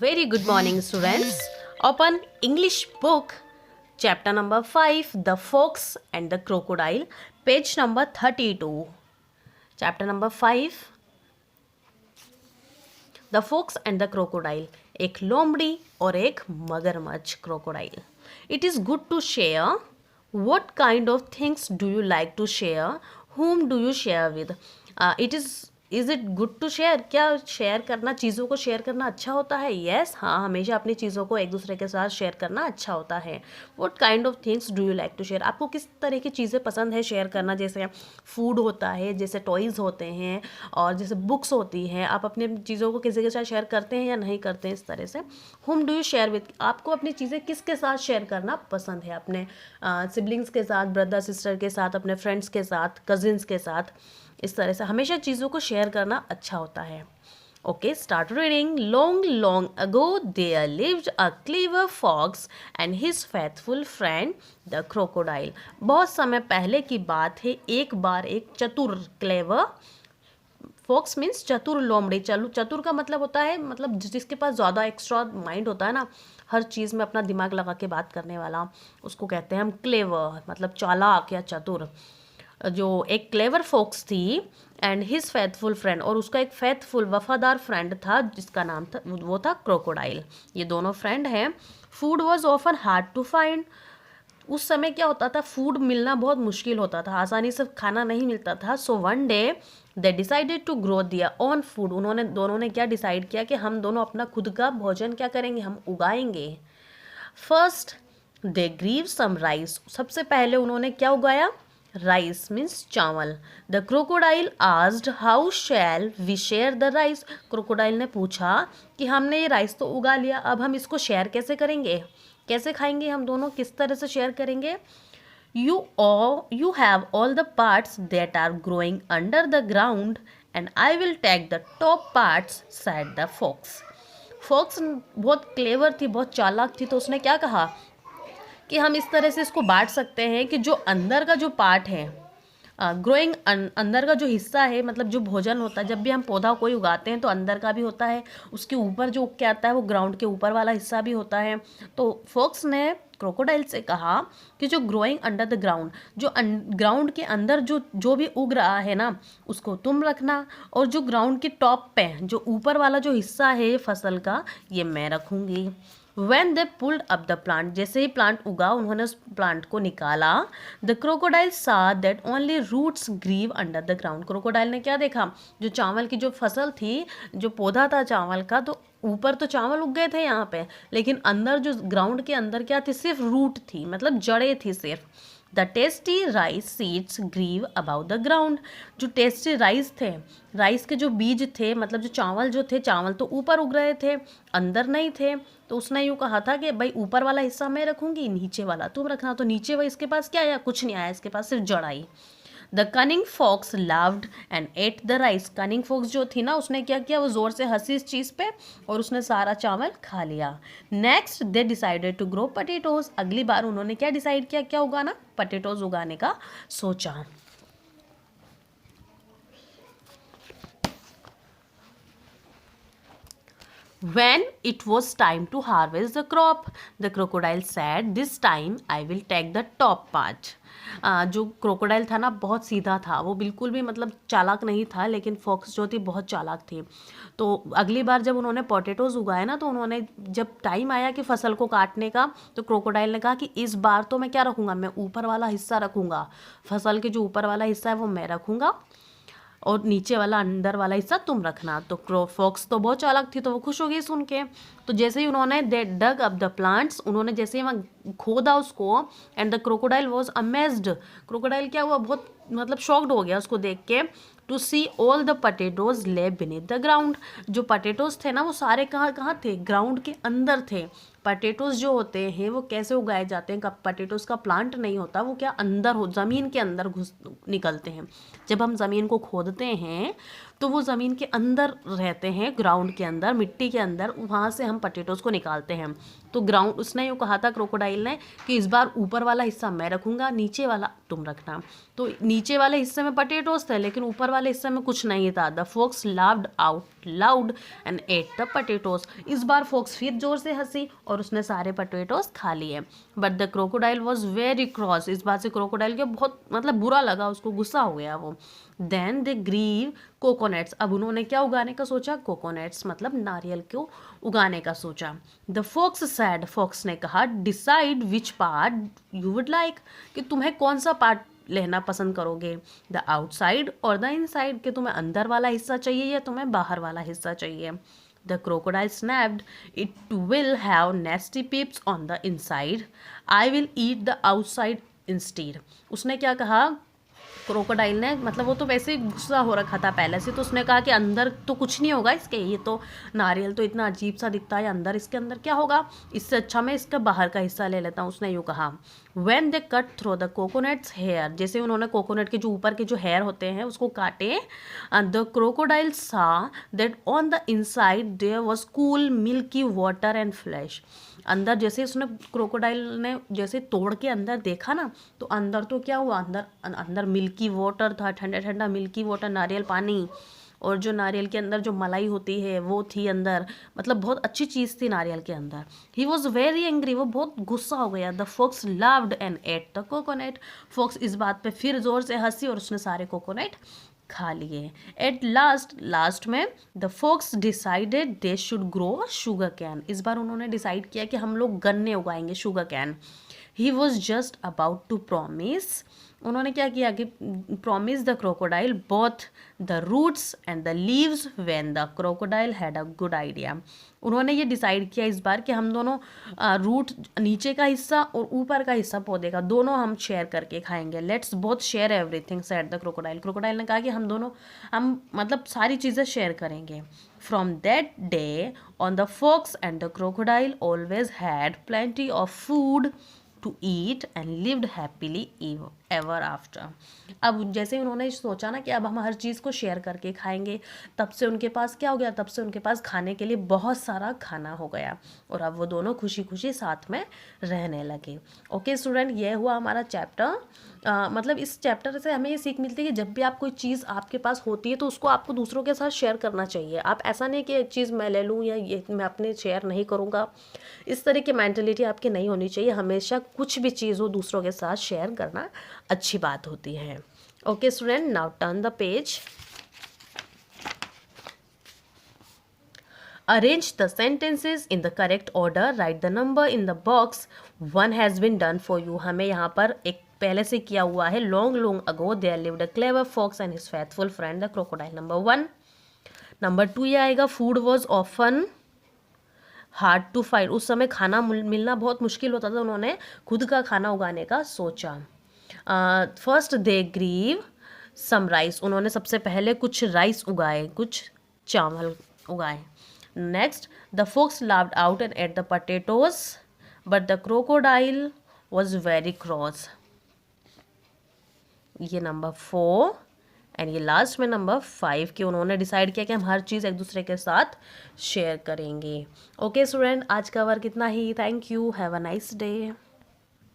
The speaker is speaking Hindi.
Very good morning, students. Open English book, chapter number 5, The Fox and the Crocodile, page number 32. Chapter number 5, The Fox and the Crocodile. एक लोमड़ी और एक मगरमच्छ crocodile. It is good to share. What kind of things do you like to share? Whom do you share with? Is it good to share? क्या शेयर करना, चीज़ों को शेयर करना अच्छा होता है? Yes, हाँ, हमेशा अपनी चीज़ों को एक दूसरे के साथ शेयर करना अच्छा होता है. What kind of things do you like to share? आपको किस तरह की चीज़ें पसंद है शेयर करना? जैसे फूड होता है, जैसे टॉयज़ होते हैं और जैसे बुक्स होती हैं. आप अपनी चीज़ों को किसी के साथ शेयर करते हैं या नहीं करते हैं? इस तरह से whom do you share with? आपको अपनी चीज़ें किसके साथ शेयर करना पसंद है? अपने सिबलिंग्स के साथ, ब्रदर सिस्टर के साथ, अपने फ्रेंड्स के साथ, कजिन्स के साथ. इस तरह से हमेशा चीज़ों को शेयर करना अच्छा होता है. Okay, start reading. Long long ago there lived a clever fox and his faithful friend the crocodile. बहुत समय पहले की बात है. एक बार एक चतुर, क्लेवर फॉक्स मीन्स चतुर लोमड़ी. चतुर का मतलब होता है, मतलब जिसके पास ज़्यादा एक्स्ट्रा माइंड होता है ना, हर चीज़ में अपना दिमाग लगा के बात करने वाला, उसको कहते हैं हम क्लेवर, मतलब चालाक या चतुर. जो एक क्लेवर फॉक्स थी एंड हिज फेथफुल फ्रेंड, और उसका एक फेथफुल वफादार फ्रेंड था जिसका नाम था, वो था क्रोकोडाइल. ये दोनों फ्रेंड हैं. Food was often hard to find. उस समय क्या होता था, फूड मिलना बहुत मुश्किल होता था, आसानी से खाना नहीं मिलता था. So one day they decided to grow their own food. दोनों ने क्या डिसाइड किया कि हम दोनों अपना खुद का भोजन क्या करेंगे, हम उगाएंगे. First they grew some rice. सबसे पहले उन्होंने क्या उगाया? राइस मीन्स चावल. The crocodile asked how shall we share the rice. Crocodile ने पूछा कि हमने ये राइस तो उगा लिया, अब हम इसको शेयर कैसे करेंगे, कैसे खाएंगे हम दोनों, किस तरह से शेयर करेंगे? You have all the parts that are growing under the ground and I will take the top parts, said the fox. Fox बहुत क्लेवर थी, बहुत चालाक थी, तो उसने क्या कहा कि हम इस तरह से इसको बांट सकते हैं कि जो अंदर का जो पार्ट है, ग्रोइंग, अंदर का जो हिस्सा है, मतलब जो भोजन होता है, जब भी हम पौधा कोई उगाते हैं तो अंदर का भी होता है, उसके ऊपर जो उग के आता है वो ग्राउंड के ऊपर वाला हिस्सा भी होता है. तो फॉक्स ने क्रोकोडाइल से कहा कि जो ग्रोइंग अंडर द ग्राउंड, जो ग्राउंड के अंदर जो भी उग रहा है ना, उसको तुम रखना, और जो ग्राउंड के टॉप पे, जो ऊपर वाला जो हिस्सा है फसल का, ये मैं रखूँगी. When they pulled up the plant, जैसे ही प्लांट उगा, उन्होंने उस प्लांट को निकाला. The crocodile saw that only roots grew under the ground. Crocodile ने क्या देखा, जो चावल की जो फसल थी, जो पौधा था चावल का, तो ऊपर तो चावल उग गए थे यहाँ पे, लेकिन अंदर जो ग्राउंड के अंदर क्या थी, सिर्फ रूट थी, मतलब जड़ें थी सिर्फ. The tasty rice seeds grew about the ground. जो टेस्टी राइस थे, राइस के जो बीज थे, मतलब जो थे, चावल तो ऊपर उग रहे थे, अंदर नहीं थे. तो उसने यूँ कहा था कि भाई ऊपर वाला हिस्सा मैं रखूँगी, नीचे वाला तुम रखना. तो नीचे वाला इसके पास क्या आया? कुछ नहीं आया, इसके पास सिर्फ जड़ आई. The cunning fox loved and ate the rice. Cunning fox जो थी ना, उसने क्या किया, वो ज़ोर से हंसी इस चीज़ पे, और उसने सारा चावल खा लिया. Next they decided to grow potatoes. अगली बार उन्होंने क्या डिसाइड किया, क्या उगाना? पटेटोज उगाने का सोचा. When it was time to harvest the crop, the crocodile said, "This time I will take the top part." जो क्रोकोडाइल था ना, बहुत सीधा था, वो बिल्कुल भी मतलब चालाक नहीं था, लेकिन फॉक्स जो थी बहुत चालाक थी. तो अगली बार जब उन्होंने पोटैटोज उगाए ना, तो उन्होंने जब टाइम आया कि फसल को काटने का, तो क्रोकोडाइल ने कहा कि इस बार तो मैं क्या रखूँगा, मैं ऊपर वाला हिस्सा रखूँगा, फसल के जो ऊपर वाला हिस्सा है वो मैं रखूँगा, और नीचे वाला, अंदर वाला हिस्सा तुम रखना. तो फॉक्स तो बहुत चालाक थी, तो वो खुश हो गई सुन के. तो जैसे ही उन्होंने दे डग अप द प्लांट्स, उन्होंने जैसे ही वहाँ खोदा उसको, and the crocodile was amazed. Crocodile क्या हुआ, बहुत मतलब शॉक्ड हो गया उसको देख के. To see all the potatoes lay beneath the ground. जो पटेटोज थे ना, वो सारे कहाँ थे? ग्राउंड के अंदर थे. पटेटोज जो होते हैं वो कैसे उगाए जाते हैं? पटेटोज का प्लांट नहीं होता, वो क्या अंदर हो, ज़मीन के अंदर घुस निकलते हैं. जब हम ज़मीन को खोदते हैं तो वो ज़मीन के अंदर रहते हैं, ग्राउंड के अंदर, मिट्टी के अंदर, वहाँ से हम पटेटोज को निकालते हैं. तो ग्राउंड, उसने यूँ कहा था क्रोकोडाइल ने कि इस बार ऊपर वाला हिस्सा मैं रखूँगा, नीचे वाला तुम रखना. तो नीचे वाले हिस्से में पटेटोज थे, लेकिन ऊपर वाले हिस्से में कुछ नहीं था. The fox laughed out loud and ate the potatoes. इस बार फॉक्स फिर जोर से हंसी और उसने सारे पोटैटोज खा लिए. But the crocodile was very cross. इस बात से क्रोकोडाइल को बहुत मतलब बुरा लगा, उसको गुस्सा हो गया वो. Then they grew coconuts. अब उन्होंने क्या उगाने का सोचा? कोकोनट्स मतलब नारियल को उगाने का सोचा. The fox sad. फॉक्स ने कहा decide which part you would like, कि तुम्हें कौन सा पार्ट लेना पसंद करोगे, द आउटसाइड और द इनसाइड, कि तुम्हें अंदर वाला हिस्सा चाहिए या तुम्हें बाहर वाला हिस्सा चाहिए. The crocodile snapped, it will have नेस्टी पिप्स on the inside, I will eat the outside instead. उसने क्या कहा क्रोकोडाइल ने, मतलब वो तो वैसे ही गुस्सा हो रखा था पहले से, तो उसने कहा कि अंदर तो कुछ नहीं होगा इसके, ये तो नारियल तो इतना अजीब सा दिखता है, अंदर इसके अंदर क्या होगा, इससे अच्छा मैं इसका बाहर का हिस्सा ले लेता हूँ. उसने यूँ कहा. When they cut through the coconuts hair, जैसे उन्होंने कोकोनट के जो ऊपर के जो हेयर होते हैं उसको काटे, the crocodile saw that on the inside there was cool milky water and flesh. अंदर जैसे उसने क्रोकोडाइल ने जैसे तोड़ के अंदर देखा ना, तो अंदर तो क्या हुआ, अंदर मिल्की वाटर था, ठंडा ठंडा मिल्की वाटर, नारियल पानी, और जो नारियल के अंदर जो मलाई होती है वो थी अंदर, मतलब बहुत अच्छी चीज़ थी नारियल के अंदर. He was very angry. वो बहुत गुस्सा हो गया. The fox laughed and ate the coconut. Fox इस बात पे फिर जोर से हंसी और उसने सारे कोकोनट खा लिए. एट लास्ट में the fox decided they should grow sugar cane. इस बार उन्होंने डिसाइड किया कि हम लोग गन्ने उगाएंगे, sugar cane. He was just about to promise. उन्होंने क्या किया कि promise the crocodile both the roots and the leaves when the crocodile had a good idea. उन्होंने ये डिसाइड किया इस बार कि हम दोनों रूट नीचे का हिस्सा और ऊपर का हिस्सा पौधे का दोनों हम शेयर करके खाएंगे. Let's both share everything said the crocodile. Crocodile ने कहा कि हम मतलब सारी चीज़ें शेयर करेंगे. From that day on the fox and the crocodile always had plenty of food to eat and lived happily ever after. अब जैसे उन्होंने सोचा ना कि अब हम हर चीज़ को शेयर करके खाएंगे, तब से उनके पास क्या हो गया, तब से उनके पास खाने के लिए बहुत सारा खाना हो गया और अब वो दोनों खुशी खुशी साथ में रहने लगे. ओके स्टूडेंट, ये हुआ हमारा चैप्टर. मतलब इस चैप्टर से हमें ये सीख मिलती है कि जब भी आप कोई चीज़ आपके पास होती है तो उसको आपको दूसरों के साथ शेयर करना चाहिए. आप ऐसा नहीं कि एक चीज़ मैं ले लूँ या ये मैं अपने शेयर नहीं करूँगा, इस तरह की मेंटलिटी आपकी नहीं होनी चाहिए. हमेशा कुछ भी चीज़ हो दूसरों के साथ शेयर करना अच्छी बात होती है. Okay student, now turn the page. Arrange the sentences in the correct order. Write the number in the box. One has been done for you. हमें यहाँ पर एक पहले से किया हुआ है. Long ago there lived a clever fox and his faithful friend the crocodile. Number 1. Number 2 ये आएगा. Food was often hard to find. उस समय खाना मिलना बहुत मुश्किल होता था. उन्होंने खुद का खाना उगाने का सोचा. First they grew some rice. उन्होंने सबसे पहले कुछ राइस उगाए, कुछ चावल उगाए. Next, the fox laughed out and ate the potatoes, but the crocodile was very cross. ये नंबर 4 एंड ये लास्ट में नंबर 5 कि उन्होंने डिसाइड किया कि हम हर चीज़ एक दूसरे के साथ शेयर करेंगे. ओके स्टूडेंट, आज का वर्क इतना ही. Thank you. Have a nice day.